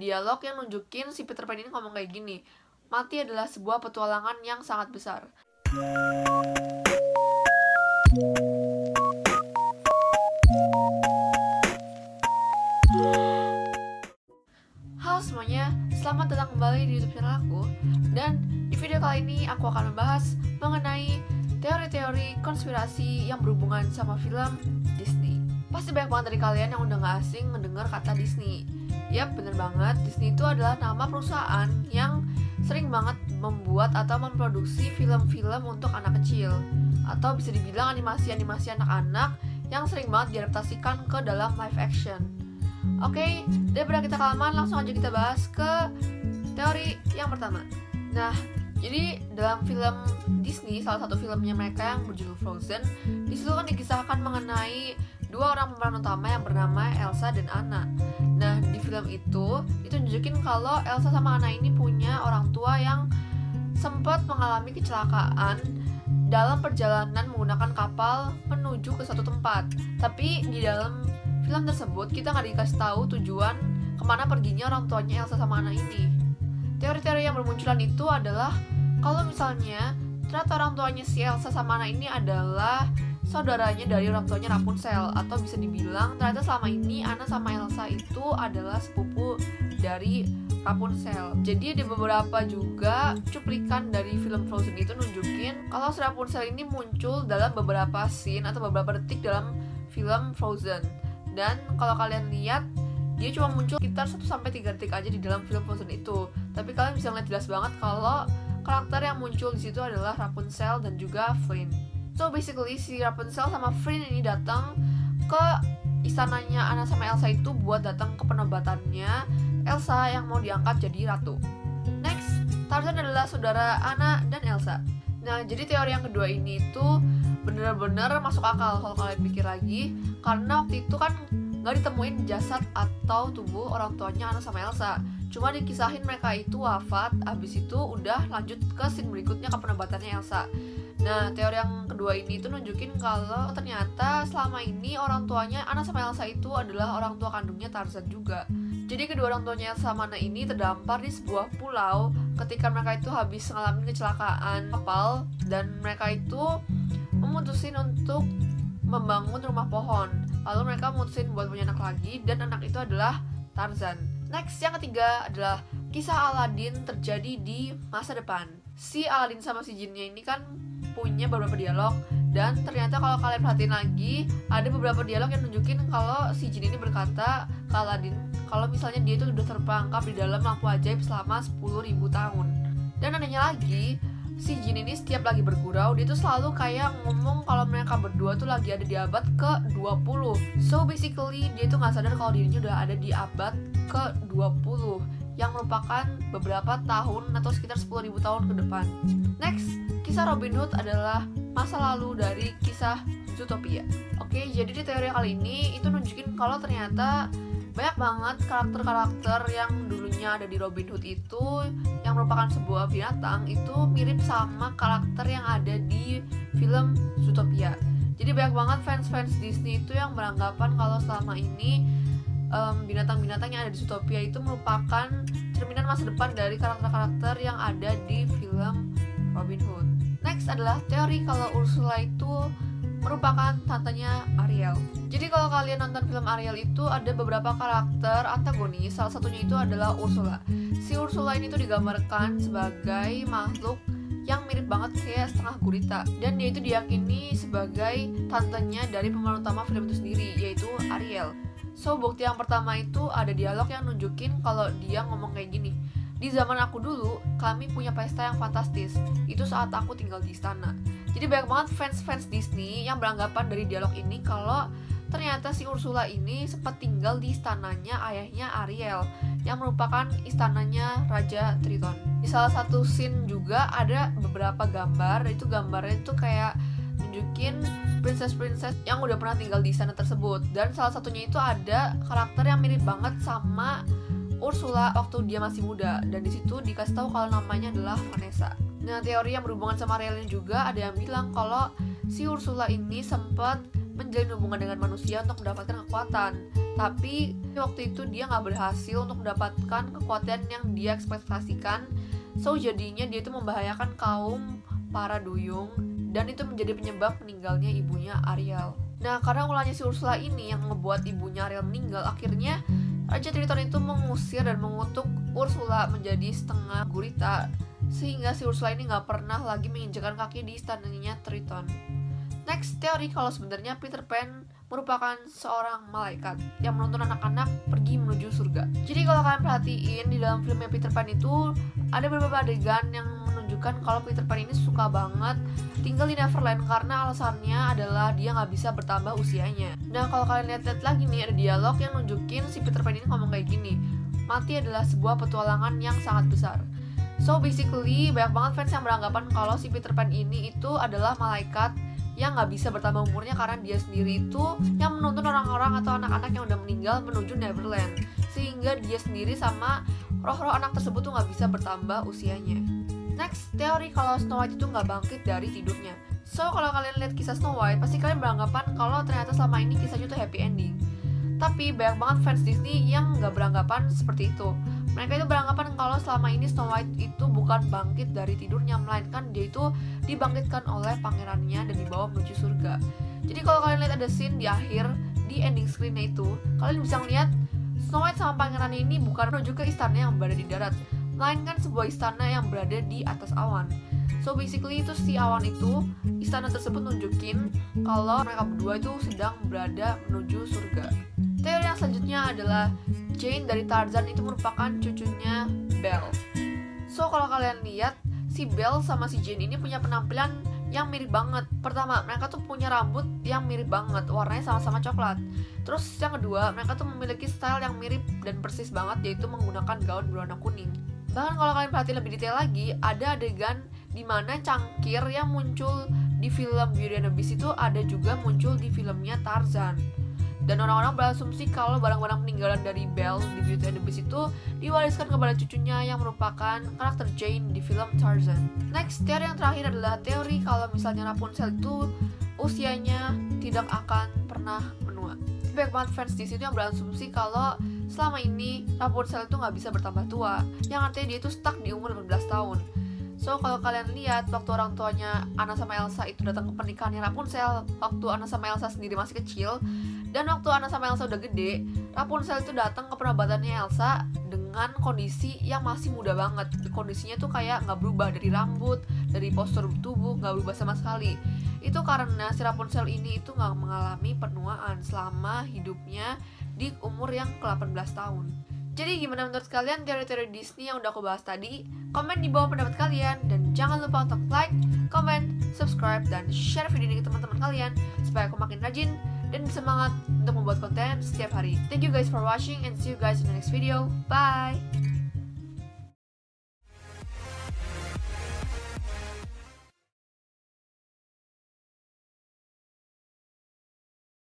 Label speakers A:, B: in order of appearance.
A: Dialog yang nunjukin si Peter Pan ini ngomong kayak gini, mati adalah sebuah petualangan yang sangat besar. Halo semuanya, selamat datang kembali di YouTube channel aku. Dan di video kali ini aku akan membahas mengenai teori-teori konspirasi yang berhubungan sama film Disney. Pasti banyak banget dari kalian yang udah gak asing mendengar kata Disney. Yap, bener banget, Disney itu adalah nama perusahaan yang sering banget membuat atau memproduksi film-film untuk anak kecil, atau bisa dibilang animasi-animasi anak-anak yang sering banget diadaptasikan ke dalam live action. Oke, daripada kita kelamaan, langsung aja kita bahas ke teori yang pertama. Nah, jadi dalam film Disney, salah satu filmnya mereka yang berjudul Frozen, disitu kan dikisahkan mengenai dua orang pemeran utama yang bernama Elsa dan Anna. Nah, di film itu nunjukin kalau Elsa sama Anna ini punya orang tua yang sempat mengalami kecelakaan dalam perjalanan menggunakan kapal menuju ke suatu tempat. Tapi di dalam film tersebut kita nggak dikasih tahu tujuan kemana perginya orang tuanya Elsa sama Anna ini. Teori-teori yang bermunculan itu adalah kalau misalnya ternyata orang tuanya si Elsa sama Anna ini adalah saudaranya dari orang tuanya Rapunzel, atau bisa dibilang ternyata selama ini Anna sama Elsa itu adalah sepupu dari Rapunzel. Jadi ada beberapa juga cuplikan dari film Frozen itu nunjukin kalau si Rapunzel ini muncul dalam beberapa scene atau beberapa detik dalam film Frozen. Dan kalau kalian lihat, dia cuma muncul sekitar 1-3 detik aja di dalam film Frozen itu. Tapi kalian bisa lihat jelas banget kalau karakter yang muncul di situ adalah Rapunzel dan juga Flynn. So basically si Rapunzel sama Flynn ini datang ke istananya Anna sama Elsa itu buat datang ke penobatannya Elsa yang mau diangkat jadi ratu. Next, Tarzan adalah saudara Anna dan Elsa. Nah, jadi teori yang kedua ini tuh bener-bener masuk akal kalau kalian pikir lagi, karena waktu itu kan gak ditemuin jasad atau tubuh orang tuanya Anna sama Elsa. Cuma dikisahin mereka itu wafat, abis itu udah lanjut ke scene berikutnya ke penobatannya Elsa. Nah, teori yang kedua ini tuh nunjukin kalau ternyata selama ini orang tuanya Anna sama Elsa itu adalah orang tua kandungnya Tarzan juga. Jadi kedua orang tuanya Elsa sama Anna ini terdampar di sebuah pulau ketika mereka itu habis ngalamin kecelakaan kapal, dan mereka itu memutusin untuk membangun rumah pohon. Lalu mereka memutusin buat punya anak lagi, dan anak itu adalah Tarzan. Next, yang ketiga adalah kisah Aladdin terjadi di masa depan. Si Aladdin sama si jinnya ini kan punya beberapa dialog, dan ternyata kalau kalian perhatiin lagi ada beberapa dialog yang nunjukin kalau si jin ini berkata ke Aladdin kalau misalnya dia itu udah terperangkap di dalam lampu ajaib selama 10.000 tahun. Dan anehnya lagi, si jin ini setiap lagi bergurau, dia tuh selalu kayak ngomong kalau mereka berdua tuh lagi ada di abad ke-20. So basically dia tuh gak sadar kalau dirinya udah ada di abad ke-20, yang merupakan beberapa tahun atau sekitar 10.000 tahun ke depan. Next, kisah Robin Hood adalah masa lalu dari kisah Zootopia. Oke, jadi di teori kali ini itu nunjukin kalau ternyata banyak banget karakter-karakter yang dulunya ada di Robin Hood itu, yang merupakan sebuah binatang, itu mirip sama karakter yang ada di film Zootopia. Jadi banyak banget fans-fans Disney itu yang beranggapan kalau selama ini binatang-binatang yang ada di Zootopia itu merupakan cerminan masa depan dari karakter-karakter yang ada di film Robin Hood. Next adalah teori kalau Ursula itu merupakan tantenya Ariel. Jadi kalau kalian nonton film Ariel itu ada beberapa karakter antagonis, salah satunya itu adalah Ursula. Si Ursula ini tuh digambarkan sebagai makhluk yang mirip banget kayak setengah gurita, dan dia itu diyakini sebagai tantenya dari pemeran utama film itu sendiri, yaitu Ariel. So bukti yang pertama itu ada dialog yang nunjukin kalau dia ngomong kayak gini, di zaman aku dulu, kami punya pesta yang fantastis. Itu saat aku tinggal di istana. Jadi banyak banget fans-fans Disney yang beranggapan dari dialog ini kalau ternyata si Ursula ini sempat tinggal di istananya ayahnya Ariel, yang merupakan istananya Raja Triton. Di salah satu scene juga ada beberapa gambar, itu gambarnya itu kayak nunjukin princess-princess yang udah pernah tinggal di istana tersebut. Dan salah satunya itu ada karakter yang mirip banget sama Ursula waktu dia masih muda, dan di situ dikasih tahu kalau namanya adalah Vanessa. Nah, teori yang berhubungan sama Ariel ini juga ada yang bilang kalau si Ursula ini sempat menjalin hubungan dengan manusia untuk mendapatkan kekuatan. Tapi waktu itu dia nggak berhasil untuk mendapatkan kekuatan yang dia ekspektasikan. So jadinya dia itu membahayakan kaum para duyung, dan itu menjadi penyebab meninggalnya ibunya Ariel. Nah, karena ulahnya si Ursula ini yang ngebuat ibunya Ariel meninggal, akhirnya Raja Triton itu mengusir dan mengutuk Ursula menjadi setengah gurita, sehingga si Ursula ini nggak pernah lagi menginjakan kaki di istananya Triton. Next, teori kalau sebenarnya Peter Pan merupakan seorang malaikat yang menuntun anak-anak pergi menuju surga. Jadi kalau kalian perhatiin di dalam filmnya Peter Pan itu ada beberapa adegan yang menunjukkan kalau Peter Pan ini suka banget tinggal di Neverland karena alasannya adalah dia nggak bisa bertambah usianya. Nah, kalau kalian lihat lagi nih, ada dialog yang nunjukin si Peter Pan ini ngomong kayak gini, mati adalah sebuah petualangan yang sangat besar. So basically banyak banget fans yang beranggapan kalau si Peter Pan ini itu adalah malaikat yang nggak bisa bertambah umurnya karena dia sendiri itu yang menuntun orang-orang atau anak-anak yang udah meninggal menuju Neverland, sehingga dia sendiri sama roh-roh anak tersebut tuh nggak bisa bertambah usianya. Next, teori kalau Snow White itu nggak bangkit dari tidurnya. So kalau kalian lihat kisah Snow White, pasti kalian beranggapan kalau ternyata selama ini kisahnya tuh happy ending. Tapi banyak banget fans Disney yang nggak beranggapan seperti itu. Mereka itu beranggapan kalau selama ini Snow White itu bukan bangkit dari tidurnya, melainkan dia itu dibangkitkan oleh pangerannya dan dibawa menuju surga. Jadi kalau kalian lihat ada scene di akhir, di ending screen-nya itu, kalian bisa melihat Snow White sama pangerannya ini bukan menuju ke istana yang berada di darat, melainkan sebuah istana yang berada di atas awan. So basically itu si awan itu, istana tersebut nunjukin kalau mereka berdua itu sedang berada menuju surga. Teori yang selanjutnya adalah Jane dari Tarzan itu merupakan cucunya Belle. So kalau kalian lihat, si Belle sama si Jane ini punya penampilan yang mirip banget. Pertama, mereka tuh punya rambut yang mirip banget, warnanya sama-sama coklat. Terus yang kedua, mereka tuh memiliki style yang mirip dan persis banget, yaitu menggunakan gaun berwarna kuning. Bahkan kalau kalian perhatiin lebih detail lagi, ada adegan di mana cangkir yang muncul di film Beauty and the Beast itu ada juga muncul di filmnya Tarzan. Dan orang-orang berasumsi kalau barang-barang peninggalan dari Belle di Beauty and the Beast itu diwariskan kepada cucunya yang merupakan karakter Jane di film Tarzan. Next, teori yang terakhir adalah teori kalau misalnya Rapunzel itu usianya tidak akan pernah menua. Banyak banget fans di situ yang berasumsi kalau selama ini Rapunzel itu nggak bisa bertambah tua, yang artinya dia itu stuck di umur 18 tahun. So kalau kalian lihat waktu orang tuanya Anna sama Elsa itu datang ke pernikahannya Rapunzel, waktu Anna sama Elsa sendiri masih kecil, dan waktu Anna sama Elsa udah gede, Rapunzel itu datang ke penabatannya Elsa dengan kondisi yang masih muda banget. Kondisinya tuh kayak nggak berubah dari rambut, dari postur tubuh nggak berubah sama sekali. Itu karena si Rapunzel ini itu nggak mengalami penuaan selama hidupnya di umur yang ke-18 tahun. Jadi gimana menurut kalian teori-teori Disney yang udah aku bahas tadi? Komen di bawah pendapat kalian, dan jangan lupa untuk like, comment, subscribe, dan share video ini ke teman-teman kalian supaya aku makin rajin dan semangat untuk membuat konten setiap hari. Thank you guys for watching and see you guys in the next video. Bye!